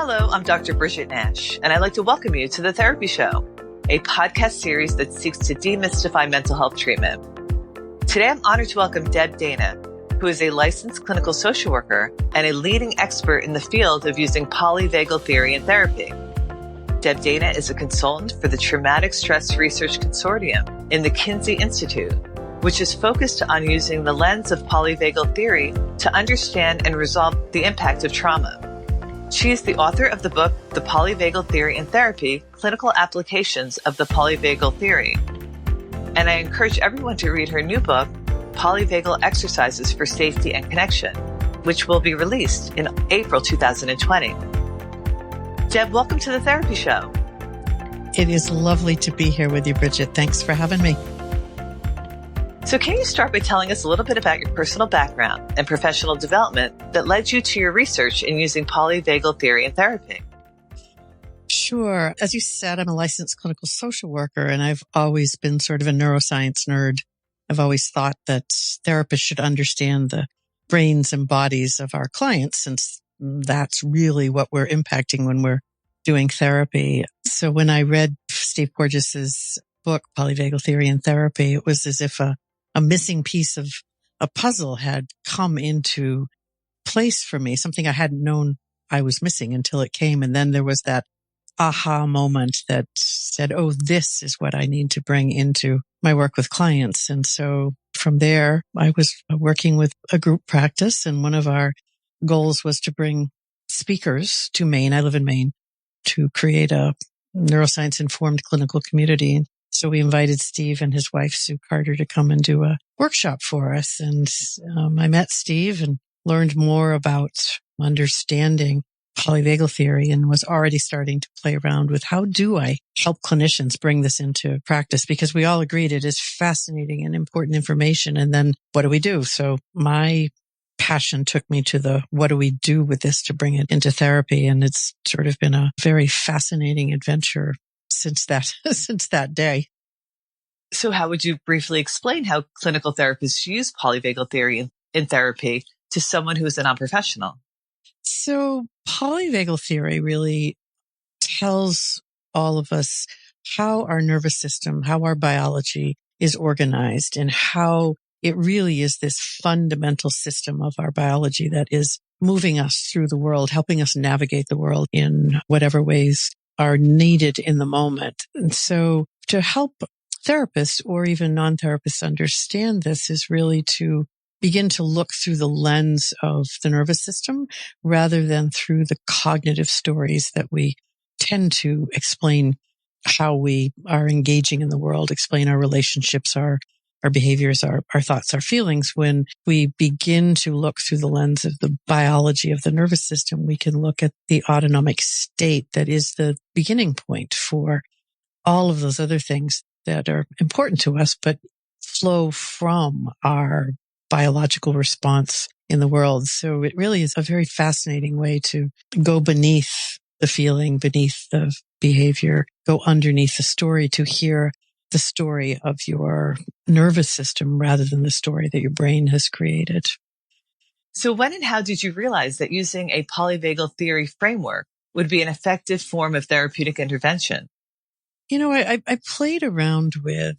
Hello, I'm Dr. Bridget Nash, and I'd like to welcome you to The Therapy Show, a podcast series that seeks to demystify mental health treatment. Today, I'm honored to welcome Deb Dana, who is a licensed clinical social worker and a leading expert in the field of using polyvagal theory in therapy. Deb Dana is a consultant for the Traumatic Stress Research Consortium in the Kinsey Institute, which is focused on using the lens of polyvagal theory to understand and resolve the impact of trauma. She is the author of the book, The Polyvagal Theory in Therapy, Clinical Applications of the Polyvagal Theory. And I encourage everyone to read her new book, Polyvagal Exercises for Safety and Connection, which will be released in April 2020. Deb, welcome to The Therapy Show. It is lovely to be here with you, Bridget. Thanks for having me. So can you start by telling us a little bit about your personal background and professional development that led you to your research in using polyvagal theory in therapy? Sure. As you said, I'm a licensed clinical social worker, and I've always been sort of a neuroscience nerd. I've always thought that therapists should understand the brains and bodies of our clients, since that's really what we're impacting when we're doing therapy. So when I read Steve Porges' book, Polyvagal Theory in Therapy, it was as if a missing piece of a puzzle had come into place for me, something I hadn't known I was missing until it came. And then there was that aha moment that said, oh, this is what I need to bring into my work with clients. And so from there, I was working with a group practice, and one of our goals was to bring speakers to Maine. I live in Maine, to create a neuroscience-informed clinical community. So we invited Steve and his wife, Sue Carter, to come and do a workshop for us. And I met Steve and learned more about understanding polyvagal theory, and was already starting to play around with how do I help clinicians bring this into practice, because we all agreed it is fascinating and important information. And then what do we do? So my passion took me to the what do we do with this to bring it into therapy. And it's sort of been a very fascinating adventure since that day. So how would you briefly explain how clinical therapists use polyvagal theory in therapy to someone who is a non-professional? So polyvagal theory really tells all of us how our nervous system, how our biology is organized, and how it really is this fundamental system of our biology that is moving us through the world, helping us navigate the world in whatever ways are needed in the moment. And so to help therapists or even non-therapists understand this is really to begin to look through the lens of the nervous system rather than through the cognitive stories that we tend to explain how we are engaging in the world, explain our relationships, our behaviors, our thoughts, our feelings. When we begin to look through the lens of the biology of the nervous system, we can look at the autonomic state that is the beginning point for all of those other things that are important to us, but flow from our biological response in the world. So it really is a very fascinating way to go beneath the feeling, beneath the behavior, go underneath the story to hear the story of your nervous system rather than the story that your brain has created. So when and how did you realize that using a polyvagal theory framework would be an effective form of therapeutic intervention? You know, I played around with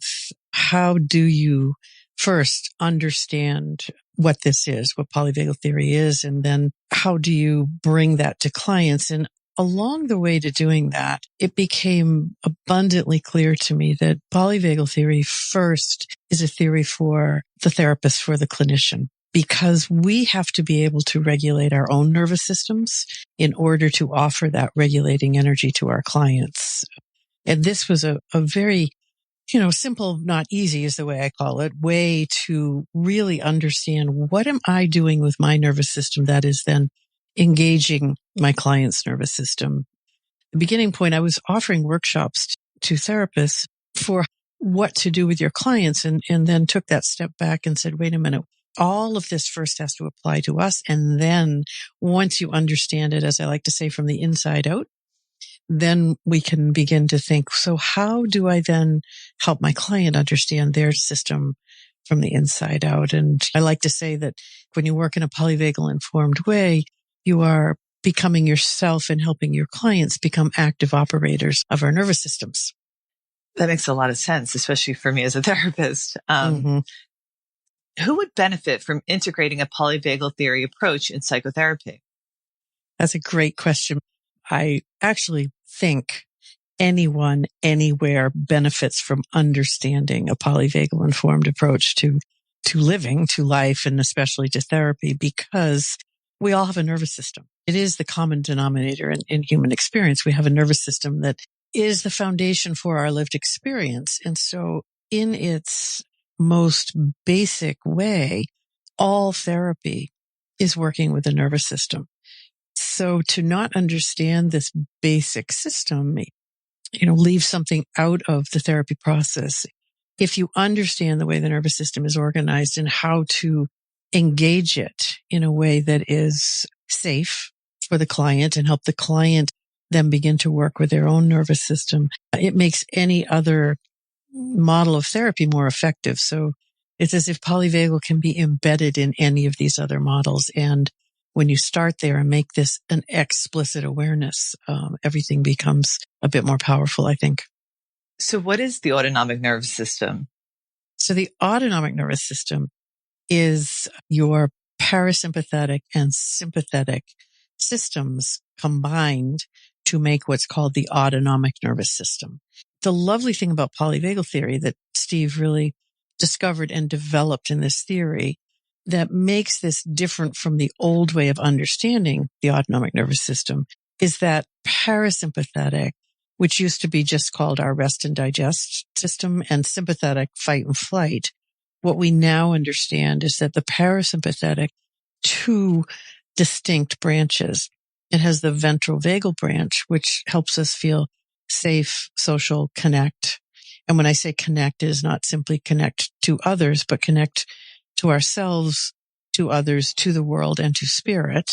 how do you first understand what this is, what polyvagal theory is, and then how do you bring that to clients? And along the way to doing that, it became abundantly clear to me that polyvagal theory first is a theory for the therapist, for the clinician, because we have to be able to regulate our own nervous systems in order to offer that regulating energy to our clients. And this was a very, simple, not easy is the way I call it, way to really understand what am I doing with my nervous system that is then engaging my client's nervous system. The beginning point, I was offering workshops to therapists for what to do with your clients, and then took that step back and said, wait a minute, all of this first has to apply to us. And then once you understand it, as I like to say, from the inside out, then we can begin to think, so how do I then help my client understand their system from the inside out? And I like to say that when you work in a polyvagal informed way, you are becoming yourself and helping your clients become active operators of our nervous systems. That makes a lot of sense, especially for me as a therapist. Who would benefit from integrating a polyvagal theory approach in psychotherapy? That's a great question. I actually think anyone, anywhere benefits from understanding a polyvagal informed approach to living, to life, and especially to therapy, because we all have a nervous system. It is the common denominator in human experience. We have a nervous system that is the foundation for our lived experience. And so in its most basic way, all therapy is working with the nervous system. So to not understand this basic system, leave something out of the therapy process. If you understand the way the nervous system is organized and how to engage it in a way that is safe for the client and help the client then begin to work with their own nervous system, it makes any other model of therapy more effective. So it's as if polyvagal can be embedded in any of these other models. And when you start there and make this an explicit awareness, everything becomes a bit more powerful, I think. So what is the autonomic nervous system? So the autonomic nervous system is your parasympathetic and sympathetic systems combined to make what's called the autonomic nervous system. The lovely thing about polyvagal theory that Steve really discovered and developed in this theory that makes this different from the old way of understanding the autonomic nervous system is that parasympathetic, which used to be just called our rest and digest system, and sympathetic, fight and flight. What we now understand is that the parasympathetic, two distinct branches. It has the ventral vagal branch, which helps us feel safe, social, connect. And when I say connect, it is not simply connect to others, but connect to ourselves, to others, to the world, and to spirit.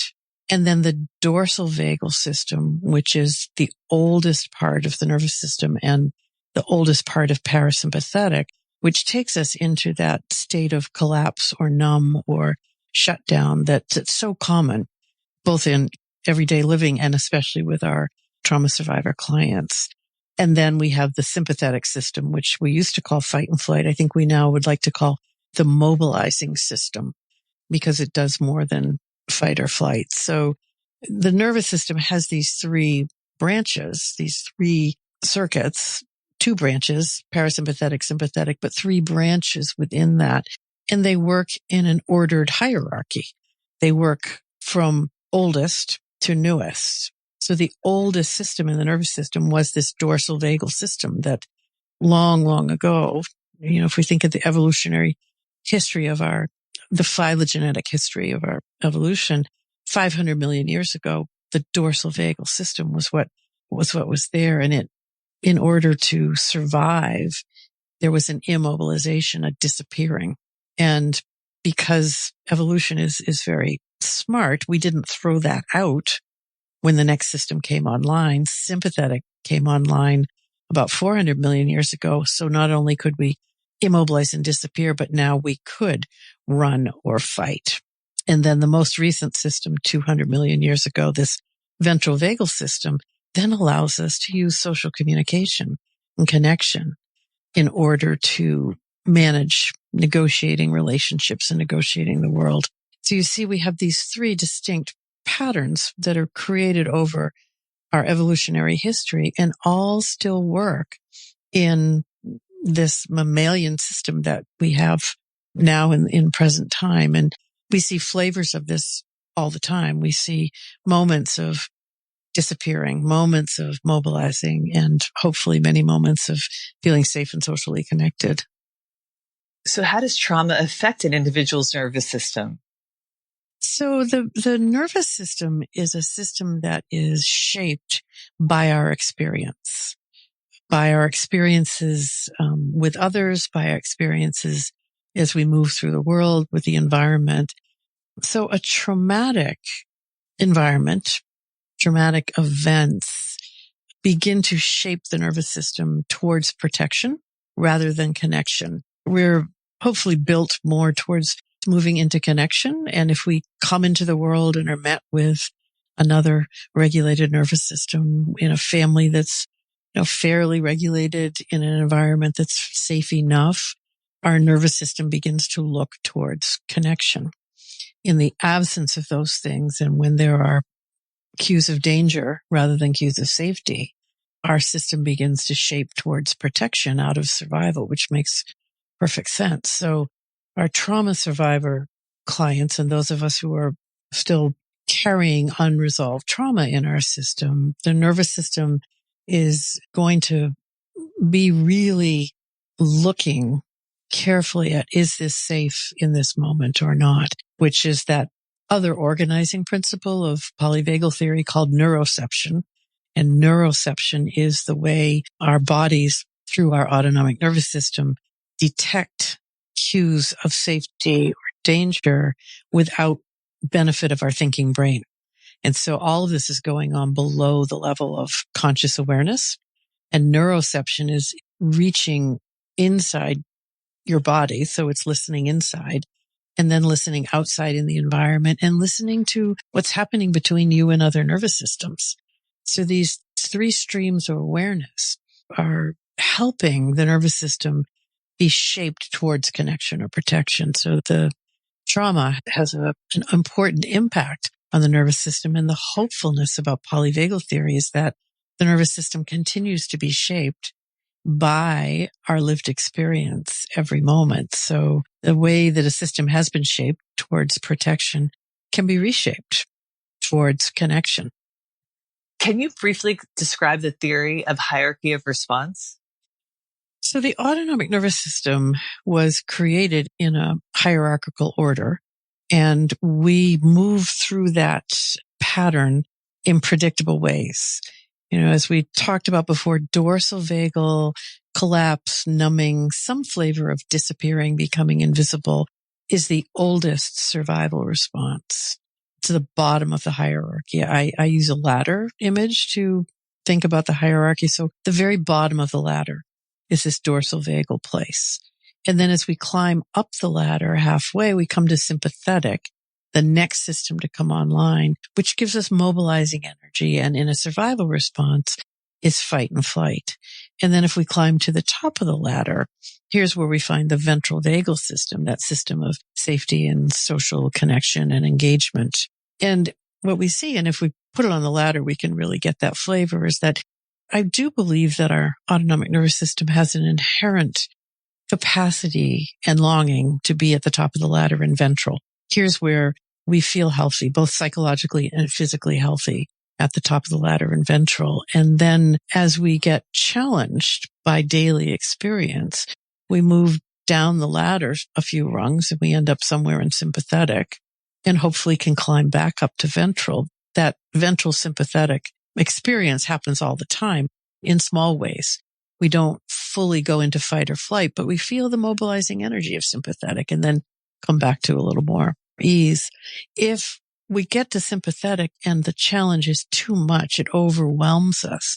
And then the dorsal vagal system, which is the oldest part of the nervous system and the oldest part of parasympathetic, which takes us into that state of collapse or numb or shutdown that's so common, both in everyday living and especially with our trauma survivor clients. And then we have the sympathetic system, which we used to call fight and flight. I think we now would like to call the mobilizing system because it does more than fight or flight. So the nervous system has these three branches, these three circuits, two branches, parasympathetic, sympathetic, but three branches within that. And they work in an ordered hierarchy. They work from oldest to newest. So the oldest system in the nervous system was this dorsal vagal system that long, long ago, if we think of the evolutionary history of the phylogenetic history of our evolution, 500 million years ago, the dorsal vagal system was what was there. And in order to survive, there was an immobilization, a disappearing. And because evolution is very smart, we didn't throw that out when the next system came online. Sympathetic came online about 400 million years ago. So not only could we immobilize and disappear, but now we could run or fight. And then the most recent system, 200 million years ago, this ventral vagal system, then allows us to use social communication and connection in order to manage negotiating relationships and negotiating the world. So you see, we have these three distinct patterns that are created over our evolutionary history and all still work in this mammalian system that we have now in present time. And we see flavors of this all the time. We see moments of disappearing, moments of mobilizing, and hopefully many moments of feeling safe and socially connected. So how does trauma affect an individual's nervous system? So the nervous system is a system that is shaped by our experience, by our experiences with others, by our experiences as we move through the world with the environment. So a traumatic environment, traumatic events begin to shape the nervous system towards protection rather than connection. We're hopefully built more towards moving into connection. And if we come into the world and are met with another regulated nervous system in a family that's fairly regulated in an environment that's safe enough, our nervous system begins to look towards connection. In the absence of those things, and when there are cues of danger rather than cues of safety, our system begins to shape towards protection out of survival, which makes perfect sense. So our trauma survivor clients and those of us who are still carrying unresolved trauma in our system, the nervous system is going to be really looking carefully at, is this safe in this moment or not? Which is that other organizing principle of polyvagal theory called neuroception. And neuroception is the way our bodies, through our autonomic nervous system, detect cues of safety or danger without benefit of our thinking brain. And so all of this is going on below the level of conscious awareness. And neuroception is reaching inside your body. So it's listening inside and then listening outside in the environment and listening to what's happening between you and other nervous systems. So these three streams of awareness are helping the nervous system be shaped towards connection or protection. So the trauma has an important impact on the nervous system. And the hopefulness about polyvagal theory is that the nervous system continues to be shaped by our lived experience every moment. So the way that a system has been shaped towards protection can be reshaped towards connection. Can you briefly describe the theory of hierarchy of response? So the autonomic nervous system was created in a hierarchical order, and we move through that pattern in predictable ways. As we talked about before, dorsal vagal collapse, numbing, some flavor of disappearing, becoming invisible is the oldest survival response to the bottom of the hierarchy. I use a ladder image to think about the hierarchy. So the very bottom of the ladder is this dorsal vagal place. And then as we climb up the ladder halfway, we come to sympathetic, the next system to come online, which gives us mobilizing energy. And in a survival response is fight and flight. And then if we climb to the top of the ladder, here's where we find the ventral vagal system, that system of safety and social connection and engagement. And what we see, and if we put it on the ladder, we can really get that flavor, is that I do believe that our autonomic nervous system has an inherent capacity and longing to be at the top of the ladder in ventral. Here's where we feel healthy, both psychologically and physically healthy at the top of the ladder in ventral. And then as we get challenged by daily experience, we move down the ladder a few rungs and we end up somewhere in sympathetic and hopefully can climb back up to ventral. That ventral sympathetic experience happens all the time in small ways. We don't fully go into fight or flight, but we feel the mobilizing energy of sympathetic and then come back to a little more ease. If we get to sympathetic and the challenge is too much, it overwhelms us,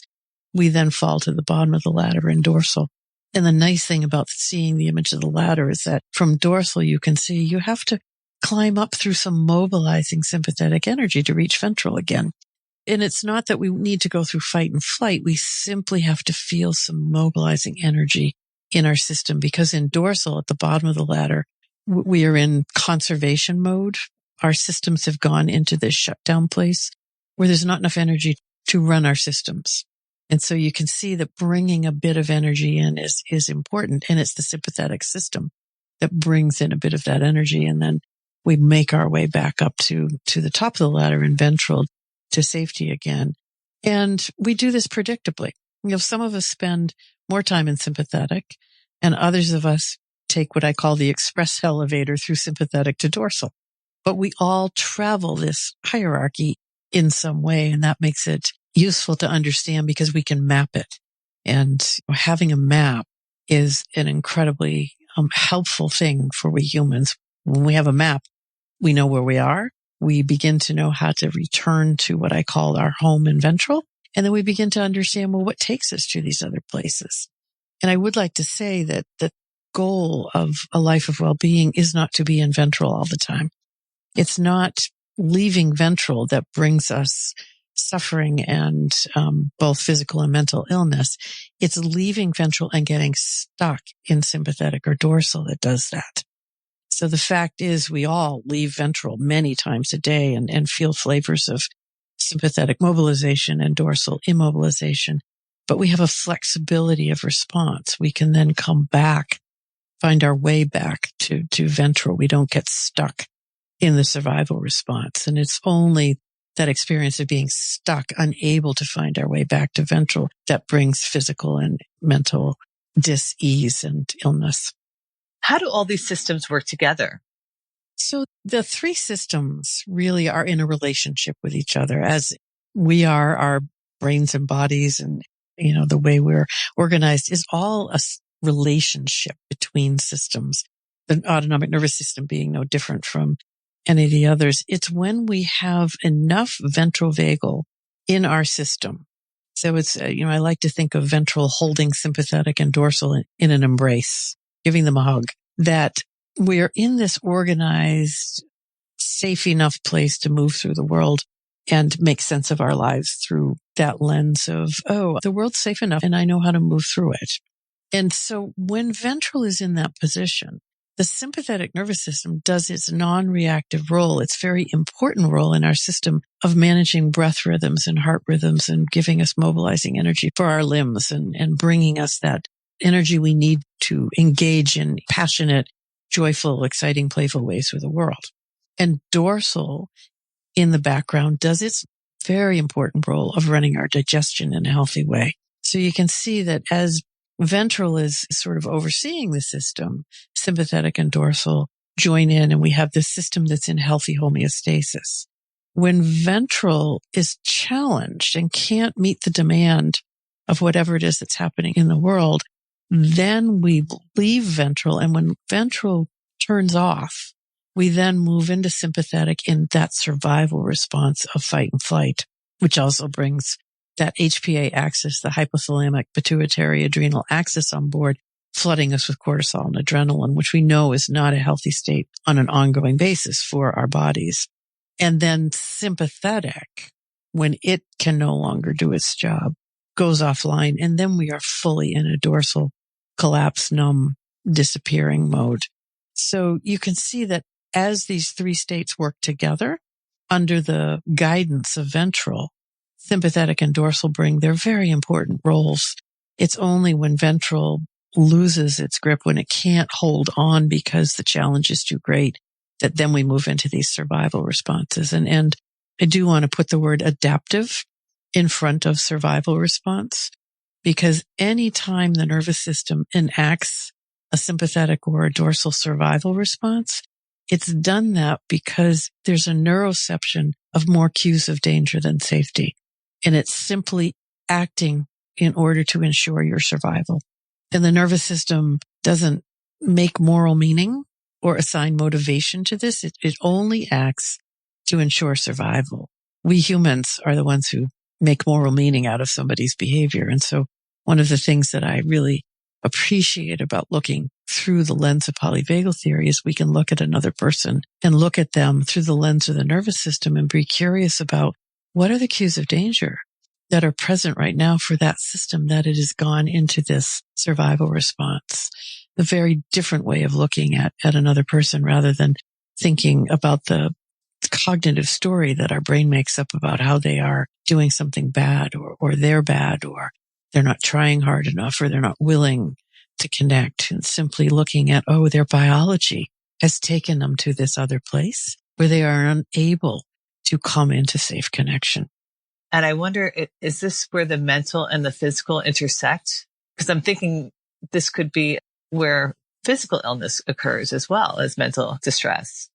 we then fall to the bottom of the ladder in dorsal. And the nice thing about seeing the image of the ladder is that from dorsal, you can see you have to climb up through some mobilizing sympathetic energy to reach ventral again. And it's not that we need to go through fight and flight. We simply have to feel some mobilizing energy in our system, because in dorsal at the bottom of the ladder, we are in conservation mode. Our systems have gone into this shutdown place where there's not enough energy to run our systems. And so you can see that bringing a bit of energy in is important. And it's the sympathetic system that brings in a bit of that energy. And then we make our way back up to the top of the ladder in ventral to safety again. And we do this predictably. Some of us spend more time in sympathetic and others of us take what I call the express elevator through sympathetic to dorsal. But we all travel this hierarchy in some way, and that makes it useful to understand because we can map it. And having a map is an incredibly helpful thing for we humans. When we have a map, we know where we are. We begin to know how to return to what I call our home in ventral. And then we begin to understand, well, what takes us to these other places? And I would like to say that the goal of a life of well-being is not to be in ventral all the time. It's not leaving ventral that brings us suffering and both physical and mental illness. It's leaving ventral and getting stuck in sympathetic or dorsal that does that. So the fact is we all leave ventral many times a day and feel flavors of sympathetic mobilization and dorsal immobilization, but we have a flexibility of response. We can then come back, find our way back to ventral. We don't get stuck in the survival response. And it's only that experience of being stuck, unable to find our way back to ventral, that brings physical and mental dis-ease and illness. How do all these systems work together? So the three systems really are in a relationship with each other, as we are, our brains and bodies, and the way we're organized is all a relationship between systems. The autonomic nervous system being no different from any of the others. It's when we have enough ventral vagal in our system. So it's, I like to think of ventral holding sympathetic and dorsal in an embrace, giving them a hug, that we're in this organized, safe enough place to move through the world and make sense of our lives through that lens of, the world's safe enough and I know how to move through it. And so when ventral is in that position, the sympathetic nervous system does its non-reactive role, its very important role in our system of managing breath rhythms and heart rhythms and giving us mobilizing energy for our limbs and bringing us that energy we need to engage in passionate, joyful, exciting, playful ways with the world. And dorsal in the background does its very important role of running our digestion in a healthy way. So you can see that as ventral is sort of overseeing the system, sympathetic and dorsal join in, and we have this system that's in healthy homeostasis. When ventral is challenged and can't meet the demand of whatever it is that's happening in the world, then we leave ventral. And when ventral turns off, we then move into sympathetic in that survival response of fight and flight, which also brings that HPA axis, the hypothalamic pituitary adrenal axis on board, flooding us with cortisol and adrenaline, which we know is not a healthy state on an ongoing basis for our bodies. And then sympathetic, when it can no longer do its job, goes offline. And then we are fully in a dorsal collapse, numb, disappearing mode. So you can see that as these three states work together under the guidance of ventral, sympathetic and dorsal bring their very important roles. It's only when ventral loses its grip, when it can't hold on because the challenge is too great, that then we move into these survival responses. And I do want to put the word adaptive in front of survival response, because any time the nervous system enacts a sympathetic or a dorsal survival response, it's done that because there's a neuroception of more cues of danger than safety. And it's simply acting in order to ensure your survival. And the nervous system doesn't make moral meaning or assign motivation to this. It only acts to ensure survival. We humans are the ones who make moral meaning out of somebody's behavior. And so one of the things that I really appreciate about looking through the lens of polyvagal theory is we can look at another person and look at them through the lens of the nervous system and be curious about what are the cues of danger that are present right now for that system that it has gone into this survival response. A very different way of looking at another person rather than thinking about the cognitive story that our brain makes up about how they are doing something bad or they're bad or they're not trying hard enough or they're not willing to connect, and simply looking at, their biology has taken them to this other place where they are unable to come into safe connection. And I wonder, is this where the mental and the physical intersect? Because I'm thinking this could be where physical illness occurs as well as mental distress.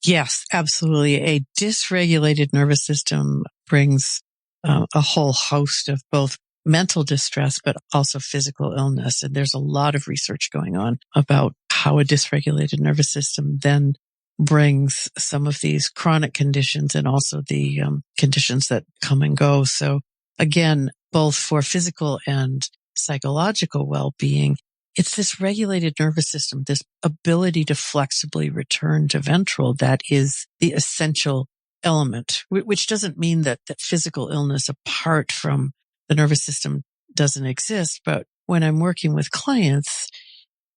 Yes, absolutely. A dysregulated nervous system brings a whole host of both mental distress, but also physical illness. And there's a lot of research going on about how a dysregulated nervous system then brings some of these chronic conditions and also the conditions that come and go. So again, both for physical and psychological well-being, it's this regulated nervous system, this ability to flexibly return to ventral that is the essential element, which doesn't mean that physical illness apart from the nervous system doesn't exist. But when I'm working with clients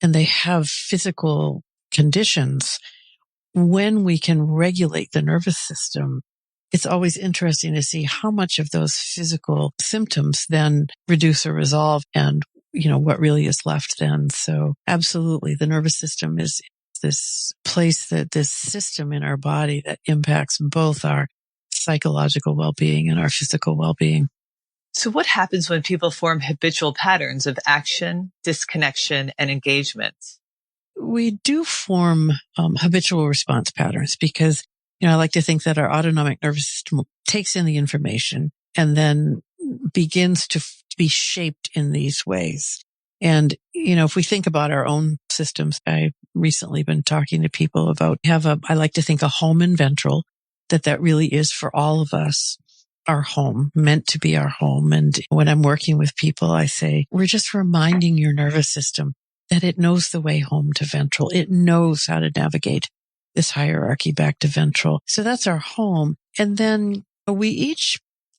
and they have physical conditions, when we can regulate the nervous system, it's always interesting to see how much of those physical symptoms then reduce or resolve and, what really is left then. So absolutely, the nervous system is this place, this system in our body that impacts both our psychological well-being and our physical well-being. So what happens when people form habitual patterns of action, disconnection, and engagement? We do form habitual response patterns because, I like to think that our autonomic nervous system takes in the information and then begins to be shaped in these ways. And, if we think about our own systems, I've recently been talking to people about I like to think a home and ventral, that really is for all of us, our home, meant to be our home. And when I'm working with people, I say, we're just reminding your nervous system that it knows the way home to ventral. It knows how to navigate this hierarchy back to ventral. So that's our home. And then we each,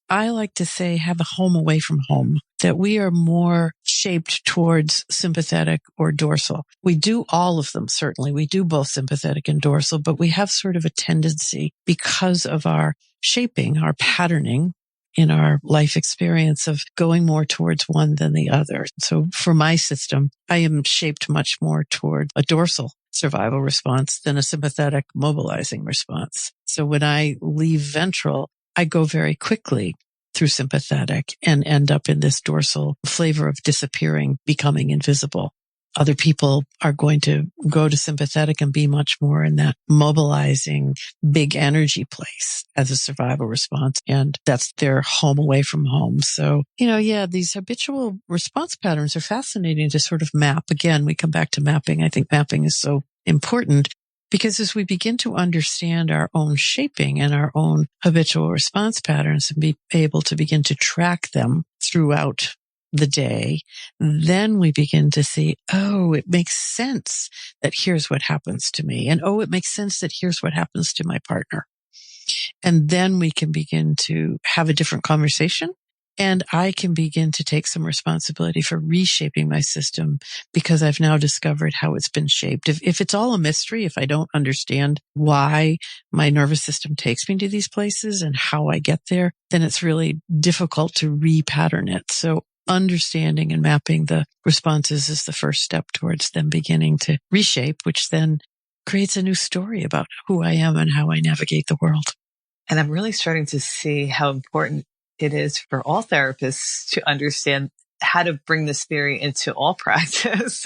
I like to say, have a home away from home, that we are more shaped towards sympathetic or dorsal. We do all of them, certainly. We do both sympathetic and dorsal, but we have sort of a tendency because of our shaping, our patterning in our life experience of going more towards one than the other. So for my system, I am shaped much more toward a dorsal survival response than a sympathetic mobilizing response. So when I leave ventral, I go very quickly through sympathetic and end up in this dorsal flavor of disappearing, becoming invisible. Other people are going to go to sympathetic and be much more in that mobilizing, big energy place as a survival response. And that's their home away from home. So, these habitual response patterns are fascinating to sort of map. Again, we come back to mapping. I think mapping is so important because as we begin to understand our own shaping and our own habitual response patterns and be able to begin to track them throughout the day, then we begin to see, it makes sense that here's what happens to me. And it makes sense that here's what happens to my partner. And then we can begin to have a different conversation. And I can begin to take some responsibility for reshaping my system because I've now discovered how it's been shaped. If it's all a mystery, if I don't understand why my nervous system takes me to these places and how I get there, then it's really difficult to repattern it. So understanding and mapping the responses is the first step towards them beginning to reshape, which then creates a new story about who I am and how I navigate the world. And I'm really starting to see how important it is for all therapists to understand how to bring this theory into all practice.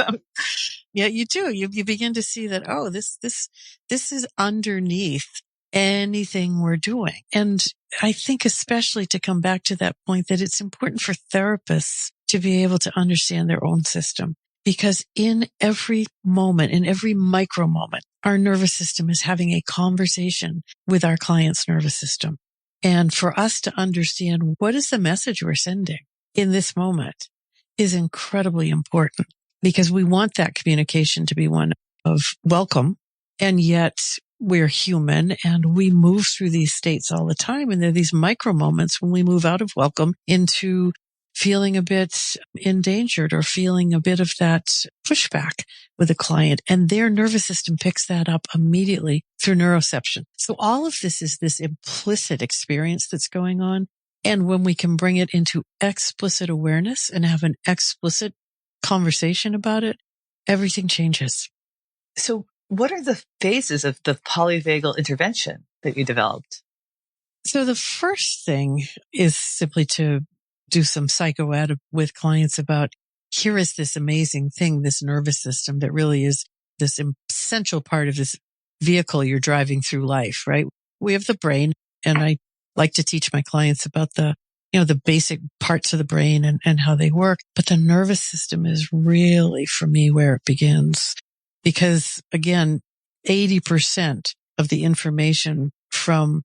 Yeah, you do. You begin to see that, this is underneath anything we're doing. And I think especially to come back to that point that it's important for therapists to be able to understand their own system. Because in every moment, in every micro moment, our nervous system is having a conversation with our client's nervous system. And for us to understand what is the message we're sending in this moment is incredibly important because we want that communication to be one of welcome. And yet we're human and we move through these states all the time. And there are these micro moments when we move out of welcome into feeling a bit endangered or feeling a bit of that pushback with a client. And their nervous system picks that up immediately through neuroception. So all of this is this implicit experience that's going on. And when we can bring it into explicit awareness and have an explicit conversation about it, everything changes. So what are the phases of the polyvagal intervention that you developed? So the first thing is simply to do some psychoed with clients about, here is this amazing thing, this nervous system that really is this essential part of this vehicle you're driving through life, right? We have the brain, and I like to teach my clients about the basic parts of the brain and how they work. But the nervous system is really, for me, where it begins. Because again, 80% of the information from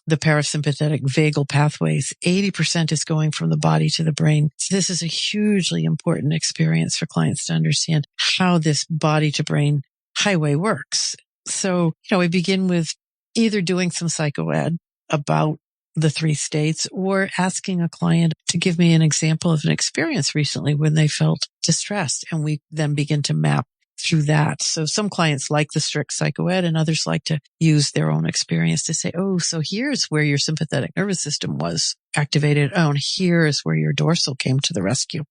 the parasympathetic vagal pathways, 80% is going from the body to the brain. So this is a hugely important experience for clients to understand how this body to brain highway works. So, we begin with either doing some psychoed about the three states, or asking a client to give me an example of an experience recently when they felt distressed. And we then begin to map through that. So some clients like the strict psychoed, and others like to use their own experience to say, oh, so here's where your sympathetic nervous system was activated. Oh, and here's where your dorsal came to the rescue.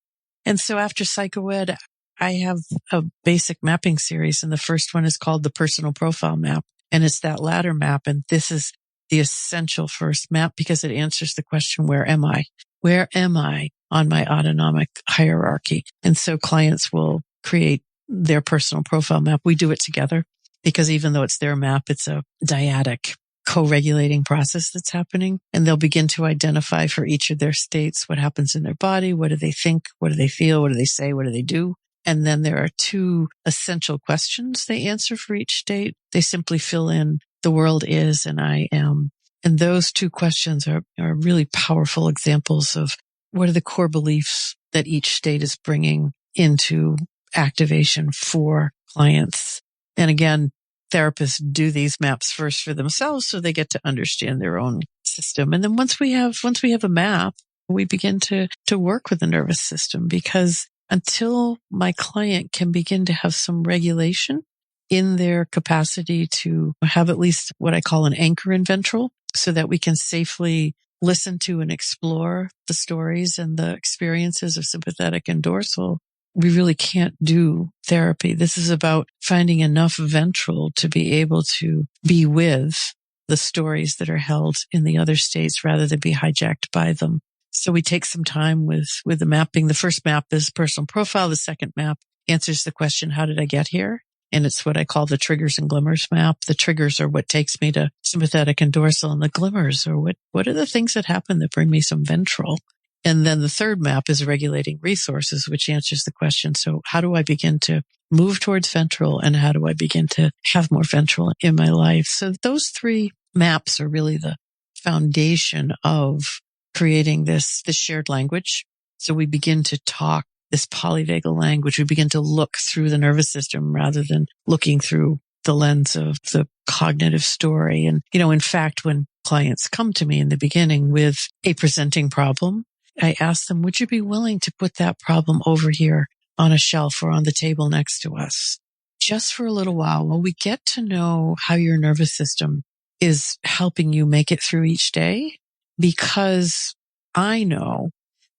And so after psychoed, I have a basic mapping series, and the first one is called the personal profile map. And it's that ladder map. And this is the essential first map because it answers the question, where am I? Where am I on my autonomic hierarchy? And so clients will create their personal profile map. We do it together because even though it's their map, it's a dyadic co-regulating process that's happening. And they'll begin to identify for each of their states what happens in their body. What do they think? What do they feel? What do they say? What do they do? And then there are two essential questions they answer for each state. They simply fill in the world is and I am. And those two questions are really powerful examples of what are the core beliefs that each state is bringing into activation for clients. And again, therapists do these maps first for themselves so they get to understand their own system. And then once we have a map, we begin to work with the nervous system, because until my client can begin to have some regulation in their capacity to have at least what I call an anchor in ventral, so that we can safely listen to and explore the stories and the experiences of sympathetic and dorsal, we really can't do therapy. This is about finding enough ventral to be able to be with the stories that are held in the other states rather than be hijacked by them. So we take some time with the mapping. The first map is personal profile. The second map answers the question, how did I get here? And it's what I call the triggers and glimmers map. The triggers are what takes me to sympathetic and dorsal, and the glimmers are what are the things that happen that bring me some ventral. And then the third map is regulating resources, which answers the question, so how do I begin to move towards ventral, and how do I begin to have more ventral in my life? So those three maps are really the foundation of creating this shared language. So we begin to talk this polyvagal language. We begin to look through the nervous system rather than looking through the lens of the cognitive story. And, in fact, when clients come to me in the beginning with a presenting problem, I ask them, would you be willing to put that problem over here on a shelf or on the table next to us just for a little while we get to know how your nervous system is helping you make it through each day? Because I know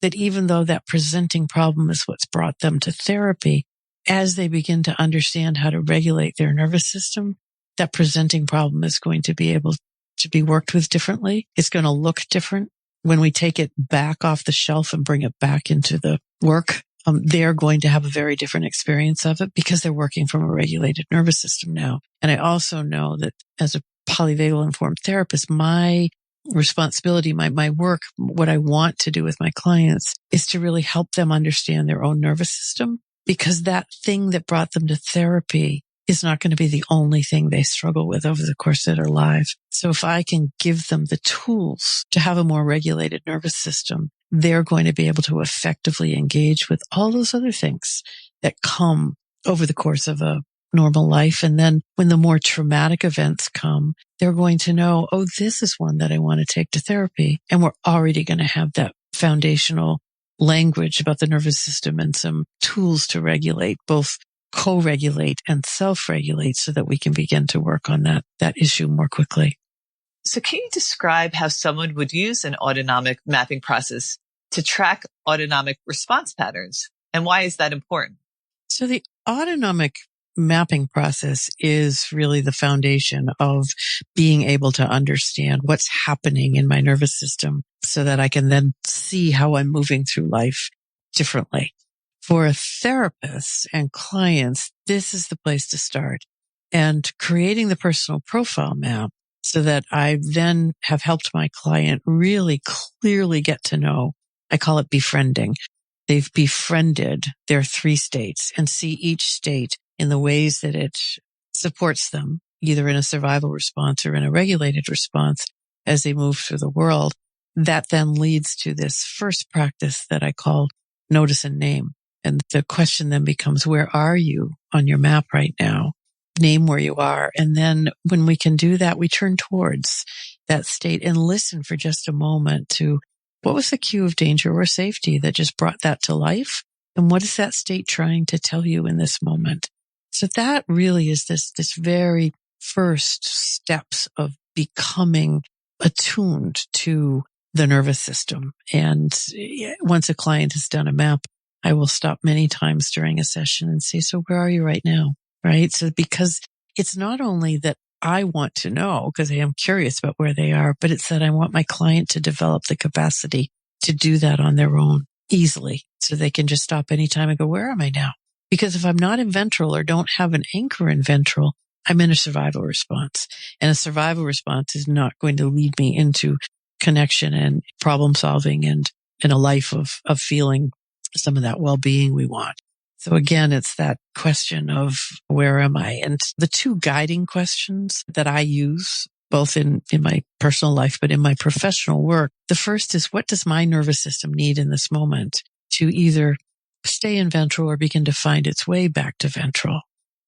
that even though that presenting problem is what's brought them to therapy, as they begin to understand how to regulate their nervous system, that presenting problem is going to be able to be worked with differently. It's going to look different. When we take it back off the shelf and bring it back into the work, they're going to have a very different experience of it because they're working from a regulated nervous system now. And I also know that as a polyvagal informed therapist, my responsibility, my work, what I want to do with my clients is to really help them understand their own nervous system, because that thing that brought them to therapy is not going to be the only thing they struggle with over the course of their lives. So if I can give them the tools to have a more regulated nervous system, they're going to be able to effectively engage with all those other things that come over the course of a normal life. And then when the more traumatic events come, they're going to know, oh, this is one that I want to take to therapy. And we're already going to have that foundational language about the nervous system and some tools to regulate, both co-regulate and self-regulate, so that we can begin to work on that issue more quickly. So can you describe how someone would use an autonomic mapping process to track autonomic response patterns? And why is that important? So the autonomic mapping process is really the foundation of being able to understand what's happening in my nervous system so that I can then see how I'm moving through life differently. For a therapist and clients, this is the place to start. And creating the personal profile map so that I then have helped my client really clearly get to know, I call it befriending. They've befriended their three states and see each state in the ways that it supports them, either in a survival response or in a regulated response as they move through the world. That then leads to this first practice that I call notice and name. And the question then becomes, where are you on your map right now? Name where you are. And then when we can do that, we turn towards. that state and listen for just a moment to what was the cue of danger or safety that just brought that to life? And what is that state trying to tell you in this moment? So that really is this very first steps of becoming attuned to the nervous system. And once a client has done a map, I will stop many times during a session and say, so where are you right now? Right? So because it's not only that I want to know, because I am curious about where they are, but it's that I want my client to develop the capacity to do that on their own easily. So they can just stop anytime and go, where am I now? Because if I'm not in ventral or don't have an anchor in ventral, I'm in a survival response. And a survival response is not going to lead me into connection and problem solving and in a life of feeling some of that well-being we want. So again, it's that question of where am I? And the two guiding questions that I use both in my personal life, but in my professional work, the first is, what does my nervous system need in this moment to either stay in ventral or begin to find its way back to ventral?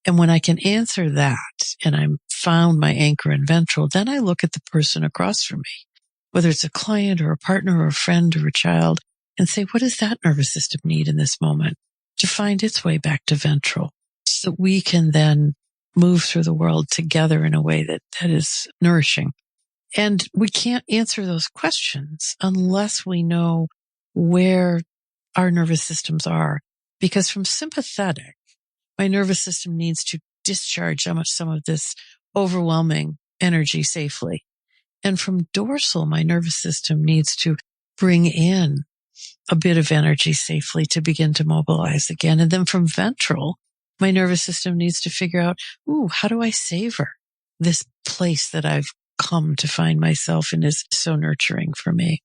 And when I can answer that and I'm found my anchor in ventral, then I look at the person across from me, whether it's a client or a partner or a friend or a child, and say, what does that nervous system need in this moment to find its way back to ventral so that we can then move through the world together in a way that is nourishing? And we can't answer those questions unless we know where our nervous systems are. Because from sympathetic, my nervous system needs to discharge some of this overwhelming energy safely. And from dorsal, my nervous system needs to bring in a bit of energy safely to begin to mobilize again. And then from ventral, my nervous system needs to figure out, how do I savor this place that I've come to find myself in is so nurturing for me.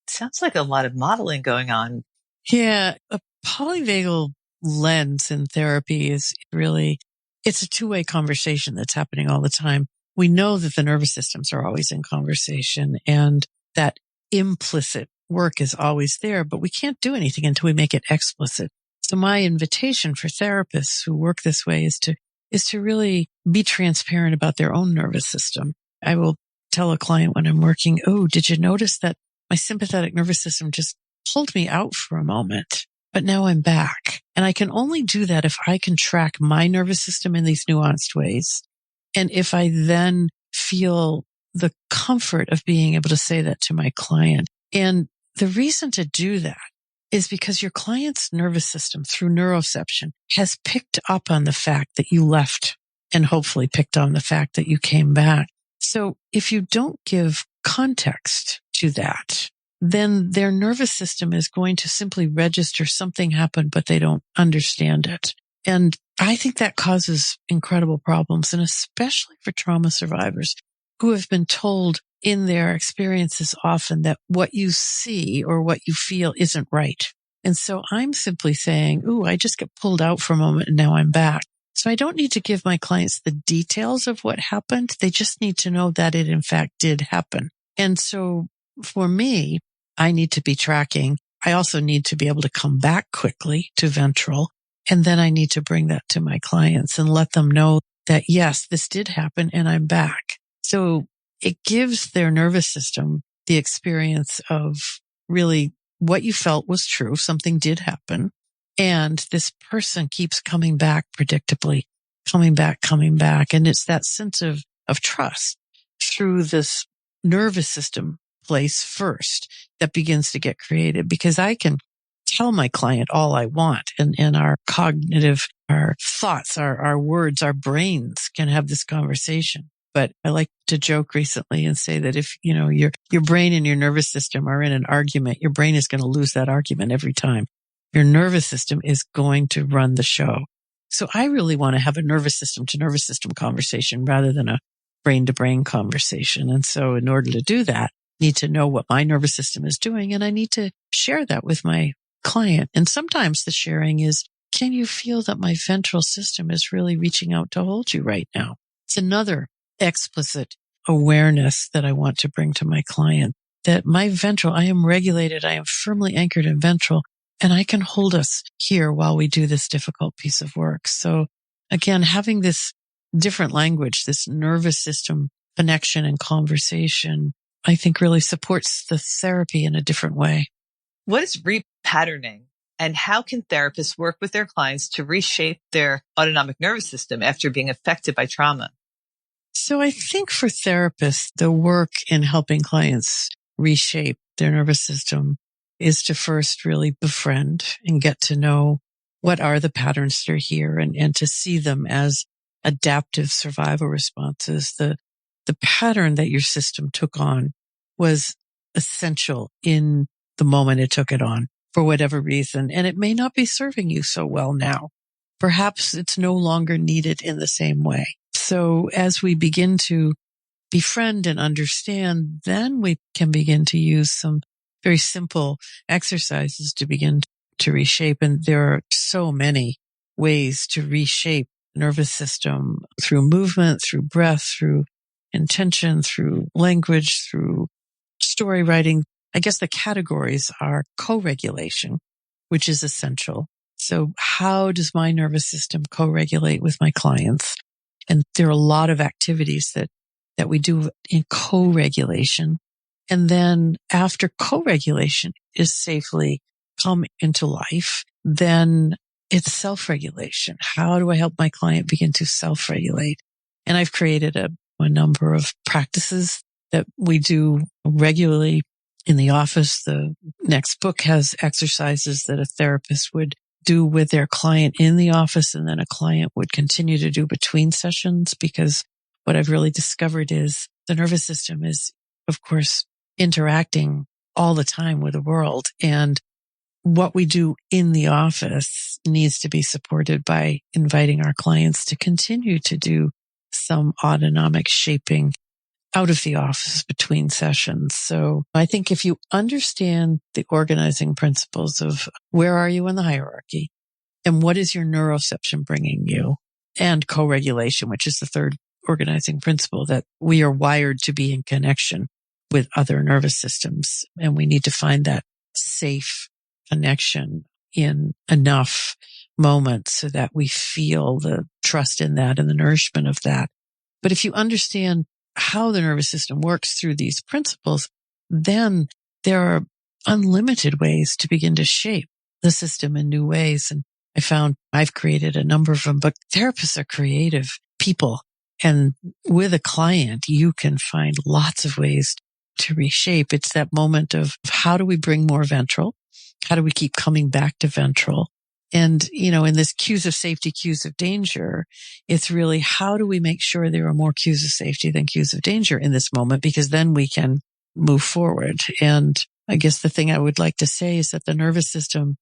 Sounds like a lot of modeling going on. Yeah, a polyvagal lens in therapy is really, it's a two-way conversation that's happening all the time. We know that the nervous systems are always in conversation and that implicit work is always there, but we can't do anything until we make it explicit. So my invitation for therapists who work this way is to really be transparent about their own nervous system. I will tell a client when I'm working, did you notice that my sympathetic nervous system just pulled me out for a moment, but now I'm back? And I can only do that if I can track my nervous system in these nuanced ways. And if I then feel the comfort of being able to say that to my client. And the reason to do that is because your client's nervous system through neuroception has picked up on the fact that you left and hopefully picked on the fact that you came back. So if you don't give context to that, then their nervous system is going to simply register something happened, but they don't understand it. And I think that causes incredible problems, and especially for trauma survivors who have been told in their experiences often that what you see or what you feel isn't right. And so I'm simply saying, I just get pulled out for a moment and now I'm back. So I don't need to give my clients the details of what happened. They just need to know that it in fact did happen. And so for me, I need to be tracking. I also need to be able to come back quickly to ventral. And then I need to bring that to my clients and let them know that, yes, this did happen and I'm back. So it gives their nervous system the experience of really what you felt was true. Something did happen. And this person keeps coming back predictably, coming back. And it's that sense of trust through this nervous system place first that begins to get created, because I can tell my client all I want. And our cognitive, our thoughts, our words, our brains can have this conversation. But I like to joke recently and say that if, your brain and your nervous system are in an argument, your brain is going to lose that argument every time. Your nervous system is going to run the show. So I really want to have a nervous system to nervous system conversation rather than a brain to brain conversation. And so in order to do that, I need to know what my nervous system is doing, and I need to share that with my client. And sometimes the sharing is, can you feel that my ventral system is really reaching out to hold you right now? It's another explicit awareness that I want to bring to my client, that my ventral, I am regulated, I am firmly anchored in ventral, and I can hold us here while we do this difficult piece of work. So again, having this different language, this nervous system connection and conversation, I think really supports the therapy in a different way. What is repatterning, and how can therapists work with their clients to reshape their autonomic nervous system after being affected by trauma? So I think for therapists, the work in helping clients reshape their nervous system is to first really befriend and get to know what are the patterns that are here, and to see them as adaptive survival responses. The pattern that your system took on was essential in the moment it took it on for whatever reason, and it may not be serving you so well now. Perhaps it's no longer needed in the same way. So as we begin to befriend and understand, then we can begin to use some very simple exercises to begin to reshape. And there are so many ways to reshape the nervous system through movement, through breath, through intention, through language, through story writing. I guess the categories are co-regulation, which is essential. So how does my nervous system co-regulate with my clients? And there are a lot of activities that we do in co-regulation. And then after co-regulation is safely come into life, then it's self-regulation. How do I help my client begin to self-regulate? And I've created a number of practices that we do regularly in the office. The next book has exercises that a therapist would do with their client in the office, and then a client would continue to do between sessions, because what I've really discovered is the nervous system is, of course, interacting all the time with the world. And what we do in the office needs to be supported by inviting our clients to continue to do some autonomic shaping out of the office between sessions. So I think if you understand the organizing principles of where are you in the hierarchy and what is your neuroception bringing you, and co-regulation, which is the third organizing principle, that we are wired to be in connection with other nervous systems. And we need to find that safe connection in enough moments so that we feel the trust in that and the nourishment of that. But if you understand how the nervous system works through these principles, then there are unlimited ways to begin to shape the system in new ways. And I found I've created a number of them, but therapists are creative people. And with a client, you can find lots of ways to reshape. It's that moment of how do we bring more ventral? How do we keep coming back to ventral? And, in this cues of safety, cues of danger, it's really how do we make sure there are more cues of safety than cues of danger in this moment? Because then we can move forward. And I guess the thing I would like to say is that the nervous system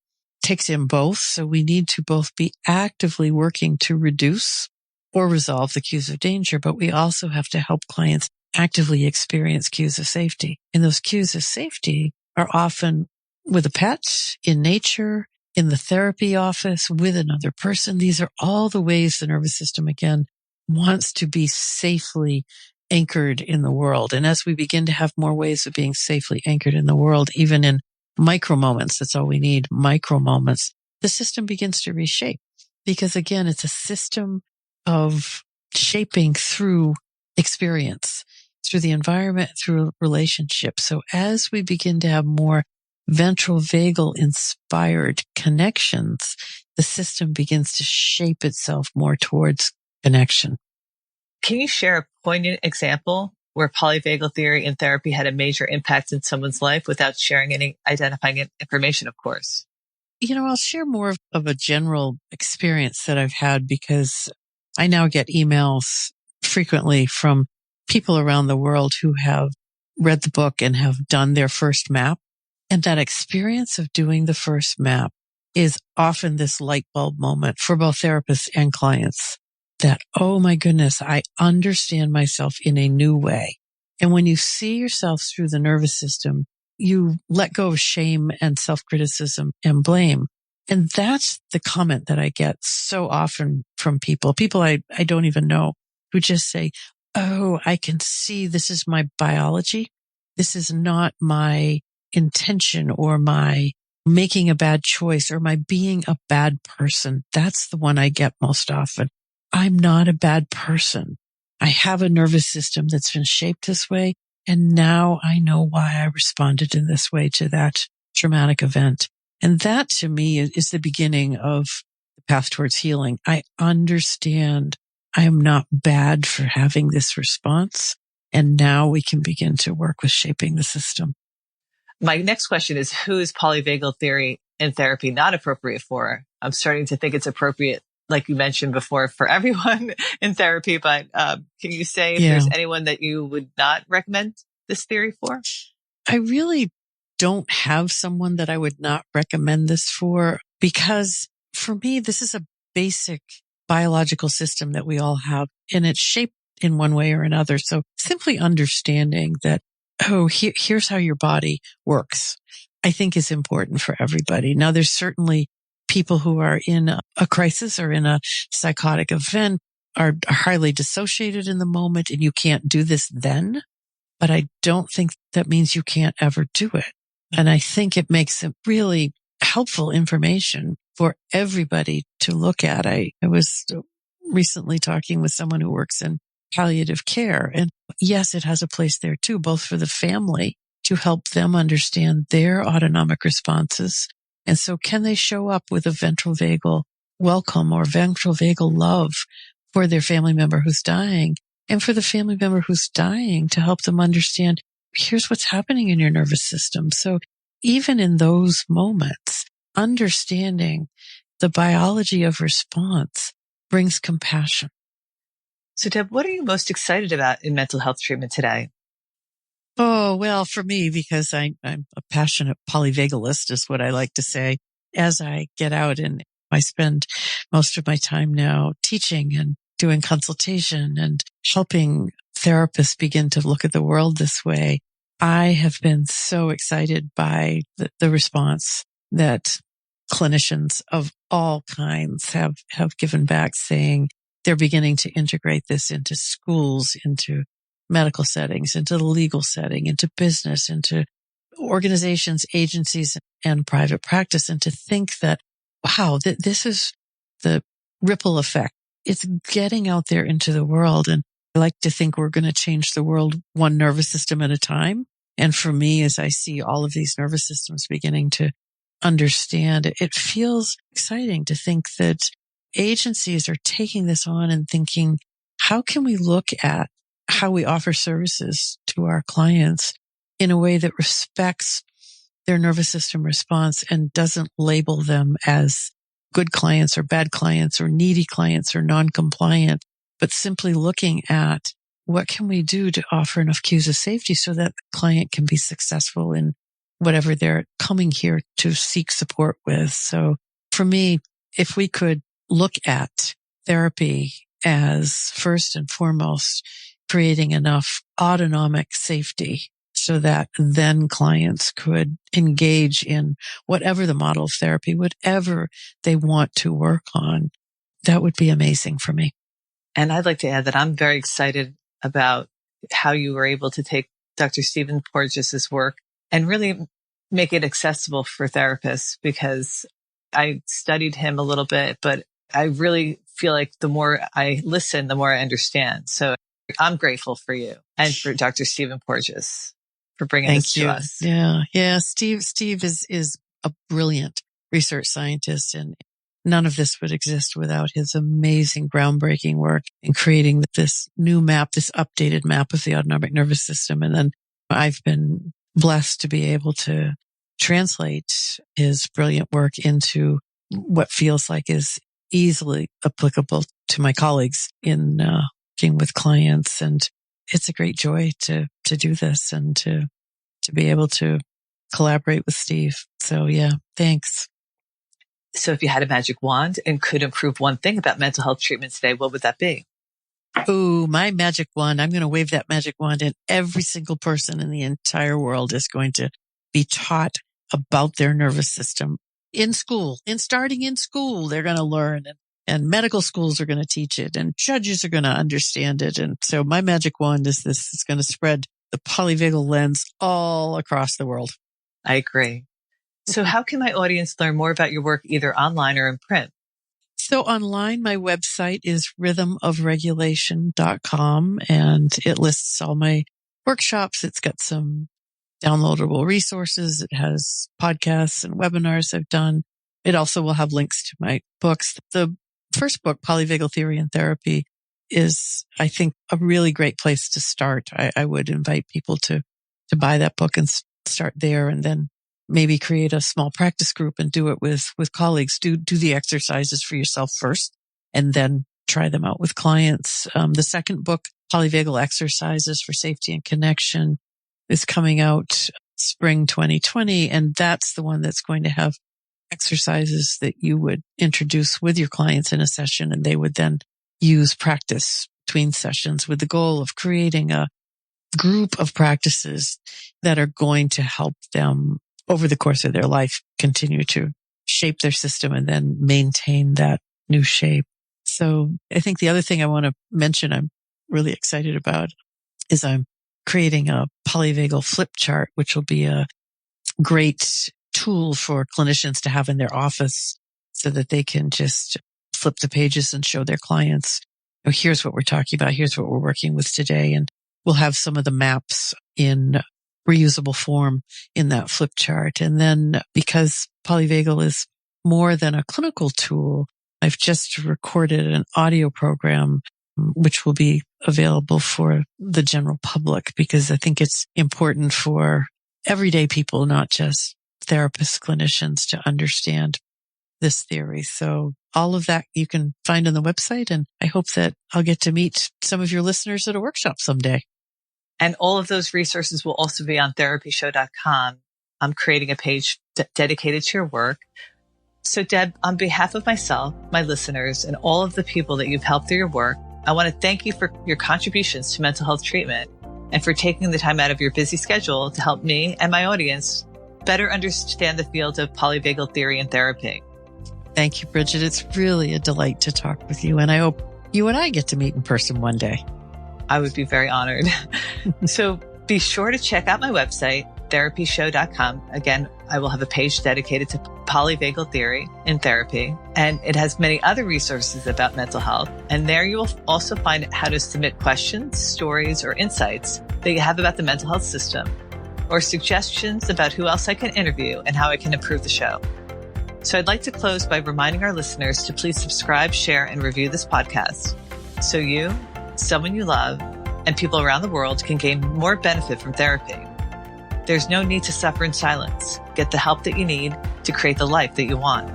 takes in both. So we need to both be actively working to reduce or resolve the cues of danger, but we also have to help clients actively experience cues of safety. And those cues of safety are often with a pet, in nature, in the therapy office, with another person. These are all the ways the nervous system, again, wants to be safely anchored in the world. And as we begin to have more ways of being safely anchored in the world, even in micro moments, that's all we need, micro moments, the system begins to reshape. Because again, it's a system of shaping through experience, through the environment, through relationships. So as we begin to have more ventral vagal inspired connections, the system begins to shape itself more towards connection. Can you share a poignant example where polyvagal theory in therapy had a major impact in someone's life without sharing any identifying information, of course? I'll share more of a general experience that I've had, because I now get emails frequently from people around the world who have read the book and have done their first map. And that experience of doing the first map is often this light bulb moment for both therapists and clients that, oh my goodness, I understand myself in a new way. And when you see yourself through the nervous system, you let go of shame and self-criticism and blame. And that's the comment that I get so often from people I don't even know, who just say, oh, I can see this is my biology. This is not my intention or my making a bad choice or my being a bad person. That's the one I get most often. I'm not a bad person. I have a nervous system that's been shaped this way. And now I know why I responded in this way to that traumatic event. And that to me is the beginning of the path towards healing. I understand I am not bad for having this response. And now we can begin to work with shaping the system. My next question is, who is polyvagal theory in therapy not appropriate for? I'm starting to think it's appropriate, like you mentioned before, for everyone in therapy. But can you say if there's anyone that you would not recommend this theory for? I really don't have someone that I would not recommend this for, because for me, this is a basic biological system that we all have, and it's shaped in one way or another. So simply understanding that, here's how your body works, I think is important for everybody. Now, there's certainly people who are in a crisis or in a psychotic event are highly dissociated in the moment, and you can't do this then. But I don't think that means you can't ever do it. And I think it makes it really helpful information for everybody to look at. I was recently talking with someone who works in palliative care. And yes, it has a place there too, both for the family to help them understand their autonomic responses. And so can they show up with a ventral vagal welcome or ventral vagal love for their family member who's dying? And for the family member who's dying, to help them understand, here's what's happening in your nervous system. So even in those moments, understanding the biology of response brings compassion. So Deb, what are you most excited about in mental health treatment today? Oh, well, for me, because I'm a passionate polyvagalist is what I like to say. As I get out and I spend most of my time now teaching and doing consultation and helping therapists begin to look at the world this way, I have been so excited by the response that clinicians of all kinds have given back, saying they're beginning to integrate this into schools, into medical settings, into the legal setting, into business, into organizations, agencies, and private practice. And to think that, wow, this is the ripple effect. It's getting out there into the world. And I like to think we're going to change the world one nervous system at a time. And for me, as I see all of these nervous systems beginning to understand, it feels exciting to think that agencies are taking this on and thinking, how can we look at how we offer services to our clients in a way that respects their nervous system response and doesn't label them as good clients or bad clients or needy clients or non-compliant, but simply looking at what can we do to offer enough cues of safety so that the client can be successful in whatever they're coming here to seek support with. So for me, if we could look at therapy as first and foremost creating enough autonomic safety so that then clients could engage in whatever the model of therapy, whatever they want to work on, that would be amazing for me. And I'd like to add that I'm very excited about how you were able to take Dr. Stephen Porges' work and really make it accessible for therapists, because I studied him a little bit, but I really feel like the more I listen, the more I understand. So I'm grateful for you and for Dr. Stephen Porges for bringing this to us. Yeah. Steve is a brilliant research scientist, and none of this would exist without his amazing, groundbreaking work in creating this new map, this updated map of the autonomic nervous system. And then I've been blessed to be able to translate his brilliant work into what feels like is easily applicable to my colleagues in working with clients. And it's a great joy to do this and to be able to collaborate with Steve. So yeah, thanks. So if you had a magic wand and could improve one thing about mental health treatment today, what would that be? Oh, my magic wand. I'm going to wave that magic wand, and every single person in the entire world is going to be taught about their nervous system in school. Starting in school, they're going to learn, and medical schools are going to teach it, and judges are going to understand it. And so my magic wand is this. It's going to spread the polyvagal lens all across the world. I agree. So how can my audience learn more about your work, either online or in print? So online, my website is rhythmofregulation.com, and it lists all my workshops. It's got some downloadable resources. It has podcasts and webinars I've done. It also will have links to my books. The first book, Polyvagal Theory and Therapy, is, I think, a really great place to start. I would invite people to buy that book and start there, and then maybe create a small practice group and do it with colleagues. Do the exercises for yourself first, and then try them out with clients. The second book, Polyvagal Exercises for Safety and Connection, is coming out spring 2020. And that's the one that's going to have exercises that you would introduce with your clients in a session, and they would then use practice between sessions with the goal of creating a group of practices that are going to help them over the course of their life continue to shape their system and then maintain that new shape. So I think the other thing I want to mention I'm really excited about is I'm creating a polyvagal flip chart, which will be a great tool for clinicians to have in their office so that they can just flip the pages and show their clients, here's what we're talking about, here's what we're working with today. And we'll have some of the maps in reusable form in that flip chart. And then because polyvagal is more than a clinical tool, I've just recorded an audio program which will be available for the general public, because I think it's important for everyday people, not just therapists, clinicians, to understand this theory. So all of that you can find on the website, and I hope that I'll get to meet some of your listeners at a workshop someday. And all of those resources will also be on therapyshow.com. I'm creating a page dedicated to your work. So Deb, on behalf of myself, my listeners, and all of the people that you've helped through your work, I want to thank you for your contributions to mental health treatment and for taking the time out of your busy schedule to help me and my audience better understand the field of polyvagal theory and therapy. Thank you, Bridget. It's really a delight to talk with you, and I hope you and I get to meet in person one day. I would be very honored. So be sure to check out my website, therapyshow.com. Again, I will have a page dedicated to polyvagal theory and therapy, and it has many other resources about mental health. And there you will also find how to submit questions, stories, or insights that you have about the mental health system, or suggestions about who else I can interview and how I can improve the show. So I'd like to close by reminding our listeners to please subscribe, share, and review this podcast so you, someone you love, and people around the world can gain more benefit from therapy. There's no need to suffer in silence. Get the help that you need to create the life that you want.